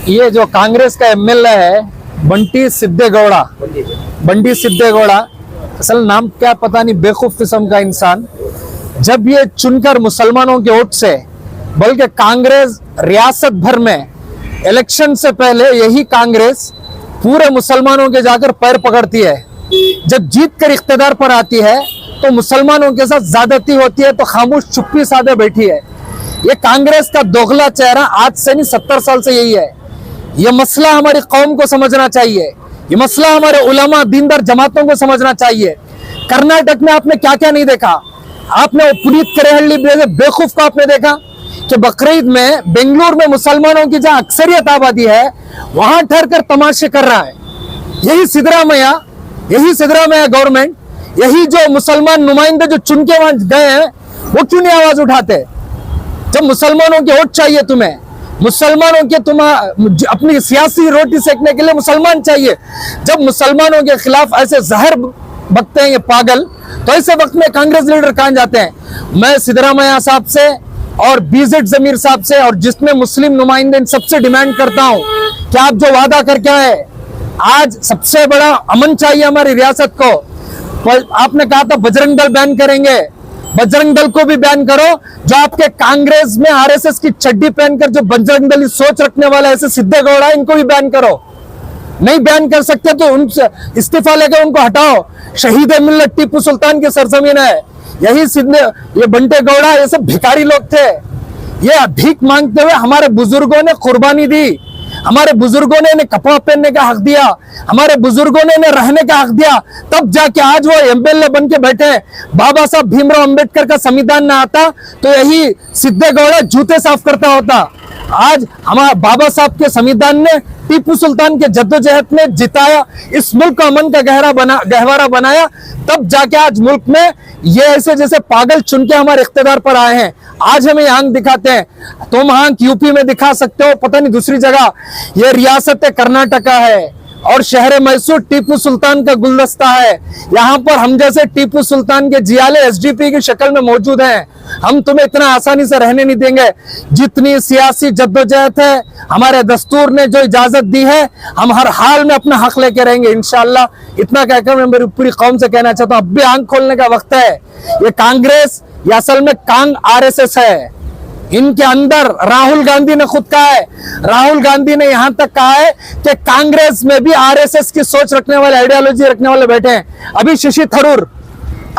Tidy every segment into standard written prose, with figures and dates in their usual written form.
ये जो कांग्रेस का एमएलए है बंटी सिद्धेगौड़ा, असल नाम क्या पता नहीं, बेवकूफ किस्म का इंसान। जब ये चुनकर मुसलमानों के वोट से, बल्कि कांग्रेस रियासत भर में इलेक्शन से पहले यही कांग्रेस पूरे मुसलमानों के जाकर पैर पकड़ती है। जब जीत कर इख्तिदार पर आती है तो मुसलमानों के साथ ज्यादती होती है तो खामोश चुप्पी साधे बैठी है। ये कांग्रेस का दोगला चेहरा आज से नहीं 70 साल से यही है। ये मसला हमारी कौम को समझना चाहिए, ये मसला हमारे उलमा दीनदार जमातों को समझना चाहिए। कर्नाटक में आपने क्या क्या नहीं देखा। आपने पुनीत करेहल्ली बेवकूफ को आपने देखा कि बकरीद में बेंगलुरु में मुसलमानों की जहां अक्सरियत आबादी है वहां ठहर कर तमाशे कर रहा है। यही सिद्धरामैया गवर्नमेंट, यही जो मुसलमान नुमाइंदे जो चुन के वहां गए हैं वो क्यों नहीं आवाज उठाते? जब मुसलमानों के वोट चाहिए तुम्हें, मुसलमानों के अपनी सियासी रोटी सेकने के लिए मुसलमान चाहिए, जब मुसलमानों के खिलाफ ऐसे जहर बकते हैं ये पागल, तो ऐसे वक्त में कांग्रेस लीडर कहां जाते हैं? मैं सिद्धरामैया साहब से और बीजेड जमीर साहब से और जितने मुस्लिम नुमाइंदे इन सबसे डिमांड करता हूं कि आप जो वादा करके आए, आज सबसे बड़ा अमन चाहिए हमारी रियासत को। आपने कहा था बजरंग दल बैन करेंगे, बजरंग दल को भी बैन करो। जो आपके कांग्रेस में आरएसएस की चड्डी पहनकर जो बजरंग दल सोच रखने वाला ऐसे सिद्धेगौड़ा, इनको भी बैन करो। नहीं बैन कर सकते तो उनसे इस्तीफा लेकर उनको हटाओ। शहीद मिल्लत टीपू सुल्तान की सरजमीन है यही ये बंटे गौड़ा, ये सब भिखारी लोग थे। ये भीख मांगते हुए हमारे बुजुर्गों ने कुर्बानी दी, हमारे बुजुर्गों ने कपड़ा पहनने का हक दिया, हमारे बुजुर्गों ने रहने का हक दिया, तब जाके आज वो एमएलए बन के बैठे। बाबा साहब भीमराव अंबेडकर का संविधान ना आता तो यही सिद्धेगौड़ा जूते साफ करता होता। आज हमारे बाबा साहब के संविधान ने टीपू सुल्तान के जद्दोजहद में जिताया, इस मुल्क का अमन का गहवारा बनाया, तब जाके आज मुल्क में ये ऐसे जैसे पागल चुन के हमारे इख्तिदार पर आए हैं। आज हमें आंख दिखाते हैं, तुम आंख यूपी में दिखा सकते हो, पता नहीं दूसरी जगह। ये रियासत कर्नाटका है और शहर मैसूर टीपू सुल्तान का गुलदस्ता है। यहाँ पर हम जैसे टीपू सुल्तान के जियाले एसडीपी की शक्ल में मौजूद हैं। हम तुम्हें इतना आसानी से रहने नहीं देंगे। जितनी सियासी जद्दोजहद है, हमारे दस्तूर ने जो इजाजत दी है, हम हर हाल में अपना हक लेके रहेंगे इंशाअल्लाह। इतना कहकर मैं मेरी पूरी कौम से कहना चाहता हूँ, अब भी आंख खोलने का वक्त है। ये कांग्रेस ये असल में कांग आरएसएस है। इनके अंदर राहुल गांधी ने खुद कहा है, राहुल गांधी ने यहां तक कहा है कि कांग्रेस में भी आरएसएस की सोच रखने वाले, आइडियोलॉजी रखने वाले बैठे हैं। अभी शशि थरूर,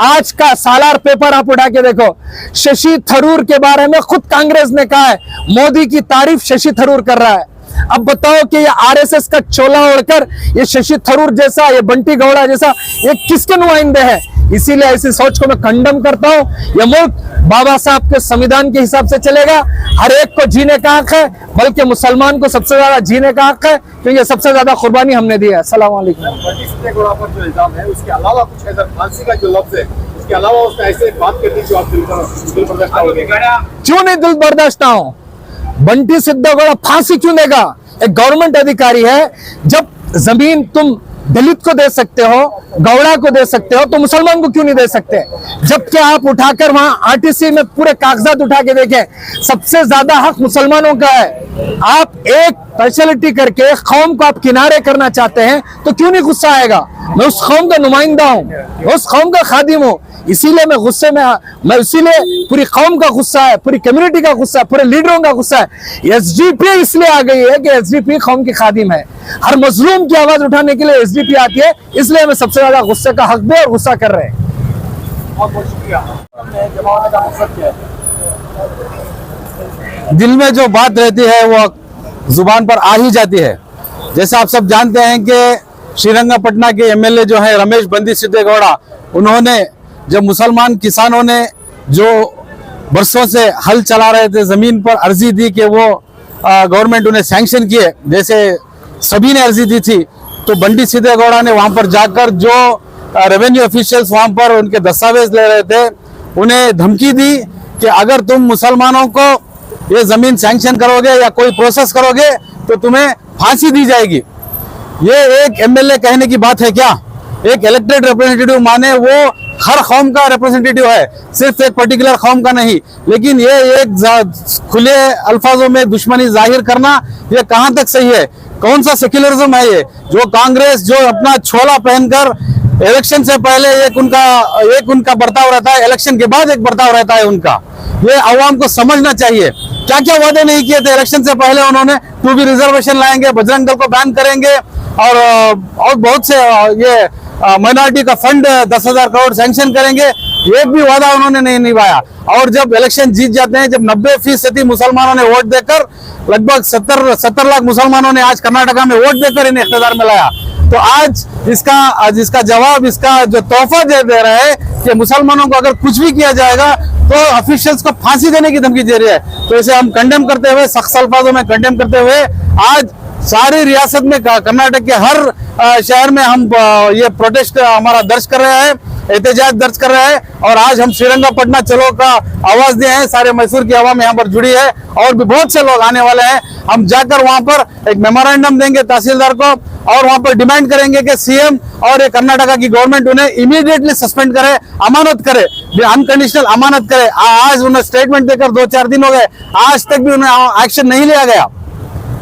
आज का सालार पेपर आप उठा के देखो, शशि थरूर के बारे में खुद कांग्रेस ने कहा है, मोदी की तारीफ शशि थरूर कर रहा है। अब बताओ कि ये आरएसएस का चोला ओढ़कर ये शशि थरूर जैसा, ये बंटी गौड़ा जैसा, ये किसके नुमाइंदे हैं? इसीलिए ऐसी सोच को मैं कंडम करता हूं। यह मुल्क बाबा साहब के संविधान के हिसाब से चलेगा। हर एक को जीने का हक है, बल्कि मुसलमान को सबसे ज्यादा जीने का हक है, क्योंकि सबसे ज्यादा कुर्बानी हमने दी है। अस्सलाम वालेकुम। जो इल्जाम है उसके अलावा कुछ है, फांसी का जो लफ्ज है उसके अलावा उसका ऐसे बात करनी जो आप दिल बर्दाश्त करोगे? क्यों नहीं दिल बर्दाश्त हूं? बंटी सिद्धेगौड़ा फांसी क्यों देगा? एक गवर्नमेंट अधिकारी है। जब जमीन तुम दलित को दे सकते हो, गौड़ा को दे सकते हो, तो मुसलमान को क्यों नहीं दे सकते? जबकि आप उठाकर वहां आरटीसी में पूरे कागजात उठा के देखें, सबसे ज्यादा हक मुसलमानों का है। आप एक फैसिलिटी करके कौम को आप किनारे करना चाहते हैं तो क्यों नहीं गुस्सा आएगा? मैं उस कौम का नुमाइंदा हूं, उस कौम का खादिम हूं, इसीलिए मैं गुस्से में, मैं इसीलिए पूरी कौम का गुस्सा है, पूरी कम्युनिटी का गुस्सा है, पूरे लीडरों का गुस्सा है। एसडीपी इसलिए आ गई है कि एसडीपी कौम की खादिम है। हर मजलूम की आवाज उठाने के लिए एसडीपी आती है, इसलिए हमें सबसे ज्यादा गुस्से का हक दे और गुस्सा कर रहे हैं। बहुत बहुत शुक्रिया। जमाने का मकसद क्या है? दिल में जो बात रहती है वो जुबान पर आ ही जाती है। जैसे आप सब जानते हैं कि श्रीरंगपटना के एमएलए जो है रमेश बंटी सिद्धेगौड़ा, उन्होंने जब मुसलमान किसानों ने जो बरसों से हल चला रहे थे, जमीन पर अर्जी दी कि वो गवर्नमेंट उन्हें सैंक्शन किए, जैसे सभी ने अर्जी दी थी, तो बंटी सिद्धेगौड़ा ने वहां पर जाकर जो रेवेन्यू ऑफिशियल्स वहां पर उनके दस्तावेज ले रहे थे, उन्हें धमकी दी कि अगर तुम मुसलमानों को ये जमीन सैंक्शन करोगे या कोई प्रोसेस करोगे तो तुम्हें फांसी दी जाएगी। ये एक एमएलए कहने की बात है क्या? एक इलेक्टेड रिप्रेजेंटेटिव माने वो हर कौम का रिप्रेजेंटेटिव है, सिर्फ एक पर्टिकुलर कौम का नहीं। लेकिन ये एक खुले अल्फाजों में दुश्मनी जाहिर करना, ये कहां तक सही है? कौन सा सेक्युलरिज्म है ये? जो कांग्रेस जो अपना छोला पहनकर इलेक्शन से पहले एक उनका बर्ताव रहता है, इलेक्शन के बाद एक बर्ताव रहता है उनका, ये अवाम को समझना चाहिए। क्या क्या वादे नहीं किए थे इलेक्शन से पहले उन्होंने? 2B रिजर्वेशन लाएंगे, बजरंग दल को बैन करेंगे, और बहुत से ये माइनॉरिटी का फंड 10,000 करोड़ सैंक्शन करेंगे, एक भी वादा उन्होंने नहीं निभाया। और जब इलेक्शन जीत जाते हैं, जब 90% मुसलमानों ने वोट देकर, लगभग 70 लाख मुसलमानों ने आज कर्नाटका में वोट देकर इन्हें इख्तियार में लाया, तो आज इसका जवाब, इसका जो तोहफा दे रहा है कि मुसलमानों को अगर कुछ भी किया जाएगा तो ऑफिशियल्स को फांसी देने की धमकी दे रही है। तो इसे हम कंडेम करते हुए, सख्त अल्फाजों में कंडेम करते हुए, आज सारी रियासत में, कर्नाटक के हर शहर में हम ये प्रोटेस्ट हमारा दर्ज कर रहे हैं, एहतजाज दर्ज कर रहे हैं। और आज हम श्रीरंगपटना चलो का आवाज दिए हैं, सारे मैसूर की आवाम यहाँ पर जुड़ी है, और भी बहुत से लोग आने वाले हैं। हम जाकर वहां पर एक मेमोरेंडम देंगे तहसीलदार को, और वहां पर डिमांड करेंगे कि सीएम और ये कर्नाटका की गवर्नमेंट उन्हें इमीडिएटली सस्पेंड करे, अमानत करे, अनकंडीशनल अमानत करे। आज उन्हें स्टेटमेंट देकर 2-4 दिन हो गए, आज तक भी उन्हें एक्शन नहीं लिया गया।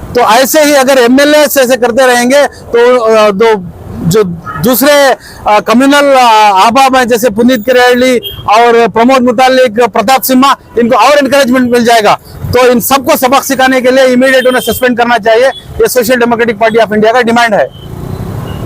तो ऐसे ही अगर एमएलए ऐसे करते रहेंगे तो जो दूसरे कम्युनल अहबाब हैं, जैसे पुनीत किरेहल्ली और प्रमोद मुतालिक, प्रताप सिम्हा, इनको और एनकरेजमेंट मिल जाएगा। तो इन सबको सबक सिखाने के लिए इमीडिएट उन्हें सस्पेंड करना चाहिए, ये social democratic party of India का डिमांड है।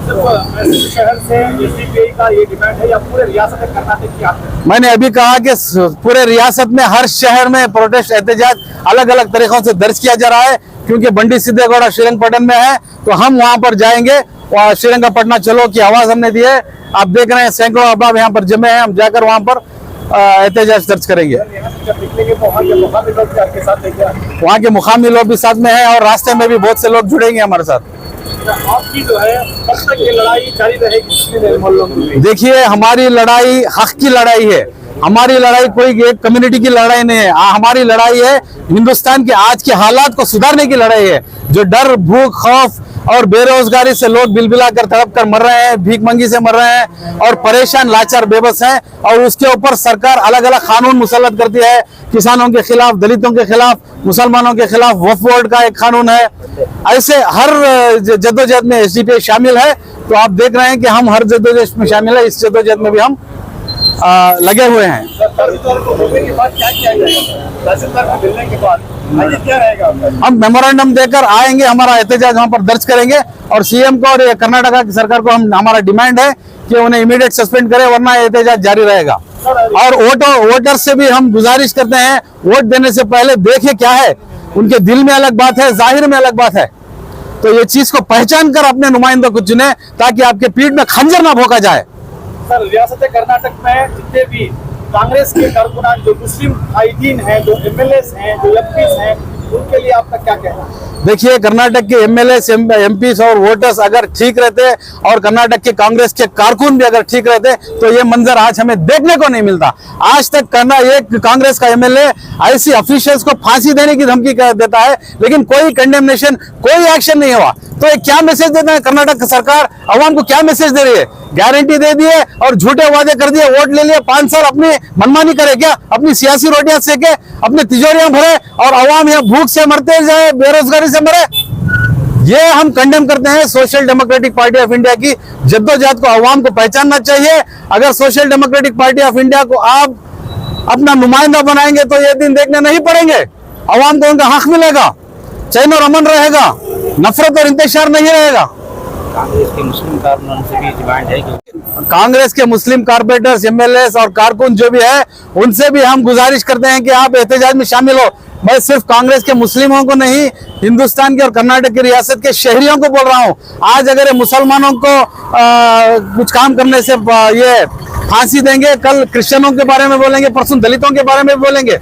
शहर से एसडीपीआई का ये डिमांड है या पूरे रियासत में कर्नाटक की आपने? मैंने अभी कहा कि पूरे रियासत में हर शहर में प्रोटेस्ट एहतजाज अलग अलग तरीकों से दर्ज किया जा रहा है, क्योंकि बंडी सिद्धेगौड़ा श्रीरंगपटन में है, तो हम वहां पर जाएंगे। और श्रीरंगपटना चलो की आवाज हमने दी है, आप देख रहे हैं सैकड़ों अहबाब यहाँ पर जमे हैं, हम जाकर वहां पर एहतजाज दर्ज करेंगे। वहाँ के मुकामी लोग भी साथ में हैं, और रास्ते में भी बहुत से लोग जुड़ेंगे हमारे साथ। आपकी जो है कब तक ये लड़ाई जारी रहेगी? देखिए, हमारी लड़ाई हक की लड़ाई है, हमारी लड़ाई कोई एक कम्युनिटी की लड़ाई नहीं है। हमारी लड़ाई है हिंदुस्तान के आज के हालात को सुधारने की लड़ाई है। जो डर, भूख, खौफ और बेरोजगारी से लोग बिलबिला कर तड़प कर मर रहे हैं, भीख मंगी से मर रहे हैं, और परेशान, लाचार, बेबस हैं, और उसके ऊपर सरकार अलग अलग कानून मुसल्लत करती है, किसानों के खिलाफ, दलितों के खिलाफ, मुसलमानों के खिलाफ वक्फ बोर्ड का एक कानून है। ऐसे हर जद्दोजहद में एसडीपीआई शामिल है। तो आप देख रहे हैं कि हम हर जद्दोजहद में शामिल है, इस जद्दोजहद में भी हम लगे हुए हैं। हम मेमोरेंडम देकर आएंगे, हमारा एहतजाज वहां पर दर्ज करेंगे, और सीएम को और कर्नाटका की सरकार को हमारा डिमांड है कि उन्हें इमीडिएट सस्पेंड करें, वरना एहतजाज जारी रहेगा। और वोटर से भी हम गुजारिश करते हैं, वोट देने से पहले देखें क्या है उनके दिल में, अलग बात है, जाहिर में अलग बात है। तो ये चीज को पहचान कर अपने नुमाइंदों को चुने, ताकि आपके पीठ में खंजर ना भोंका जाए। सर, रियासत कर्नाटक में जितने भी कांग्रेस के कारकुनान, जो मुस्लिम कायदीन हैं, जो एमएलए हैं, जो एमपीस हैं, उनके लिए आपका क्या कहना है? देखिए, कर्नाटक के एमएलए, एमपीस और वोटर्स अगर ठीक रहते, और कर्नाटक के कांग्रेस के कारकुन भी अगर ठीक रहते, तो ये मंजर आज हमें देखने को नहीं मिलता। आज तक एक कांग्रेस का एमएलए ऐसी ऑफिशियल्स को फांसी देने की धमकी देता है, लेकिन कोई कंडेमनेशन, कोई एक्शन नहीं हुआ। तो ये क्या मैसेज देता है कर्नाटक सरकार? अवाम को क्या मैसेज दे रही है? गारंटी दे दिए और झूठे वादे कर दिए, वोट ले लिए, 5 साल अपनी मनमानी करे क्या? अपनी सियासी रोटियां सेके, अपनी तिजोरियां भरे, और अवाम यहाँ भूख से मरते जाए, बेरोजगारी से मरे। ये हम कंडेम करते हैं। Social democratic party of India की जद्दोजहद को अवाम को पहचानना चाहिए। अगर social democratic party of India को आप अपना नुमाइंदा बनाएंगे, तो ये दिन देखने नहीं पड़ेंगे। अवाम को उनका हक मिलेगा, चैन और अमन रहेगा, नफरत और इंतशार नहीं रहेगा। कांग्रेस के मुस्लिम कारकुनों से भी डिमांड है कि कांग्रेस के मुस्लिम कारपोरेटर्स, एमएलए और कारकुन जो भी है, उनसे भी हम गुजारिश करते हैं कि आप एहतजाज में शामिल हो। मैं सिर्फ कांग्रेस के मुस्लिमों को नहीं, हिंदुस्तान के और कर्नाटक की रियासत के शहरियों को बोल रहा हूँ। आज अगर ये मुसलमानों को कुछ काम करने से ये फांसी देंगे, कल क्रिश्चियनों के बारे में बोलेंगे, परसों दलितों के बारे में बोलेंगे।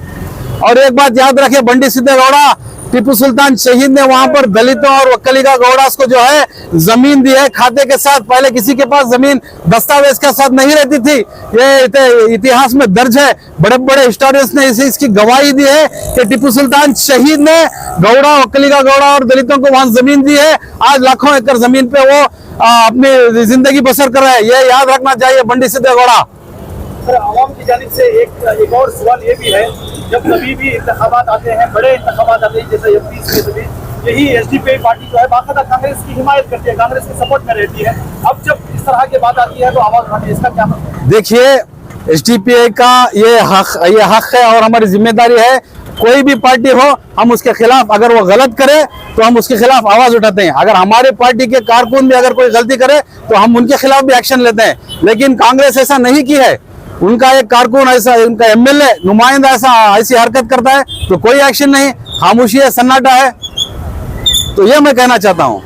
और एक बात याद रखें, बंडी सिद्धेगौड़ा, टीपू सुल्तान शहीद ने वहां पर दलितों और वक्कलिगा गौड़ास को जो है जमीन दी है, खाते के साथ। पहले किसी के पास जमीन दस्तावेज के साथ नहीं रहती थी, ये इतिहास में दर्ज है। बड़े बड़े हिस्टोरियंस ने इसकी गवाही दी है कि टीपू सुल्तान शहीद ने गौड़ा, वक्कलिगा गौड़ा और दलितों को वहां जमीन दी है। आज लाखों एकड़ जमीन पे वो अपनी जिंदगी बसर कर रहे हैं। ये याद रखना चाहिए बंडी सिद्धेगौड़ा। सर आवाम की जानिब से एक और सवाल ये भी है, जब कभी भी इंतखाबात आते हैं, बड़े इंतखाबात आते हैं जैसे एमपी के सभी, यही एसडीपी पार्टी जो है बाकायदा कांग्रेस की हिमायत करती है, कांग्रेस के सपोर्ट में रहती है। अब जब इस तरह की बात आती है तो आवाज उठानी है, इसका क्या मतलब है? देखिए, एसडीपीआई का ये हक है और हमारी जिम्मेदारी है। कोई भी पार्टी हो, हम उसके खिलाफ, अगर वो गलत करे तो हम उसके खिलाफ आवाज उठाते हैं। अगर हमारे पार्टी के कारकुन भी अगर कोई गलती करे तो हम उनके खिलाफ भी एक्शन लेते हैं। लेकिन कांग्रेस ऐसा नहीं की है, उनका एक कारकुन ऐसा, उनका एमएलए नुमाइंदा ऐसी हरकत करता है तो कोई एक्शन नहीं, खामोशी है, सन्नाटा है। तो ये मैं कहना चाहता हूँ।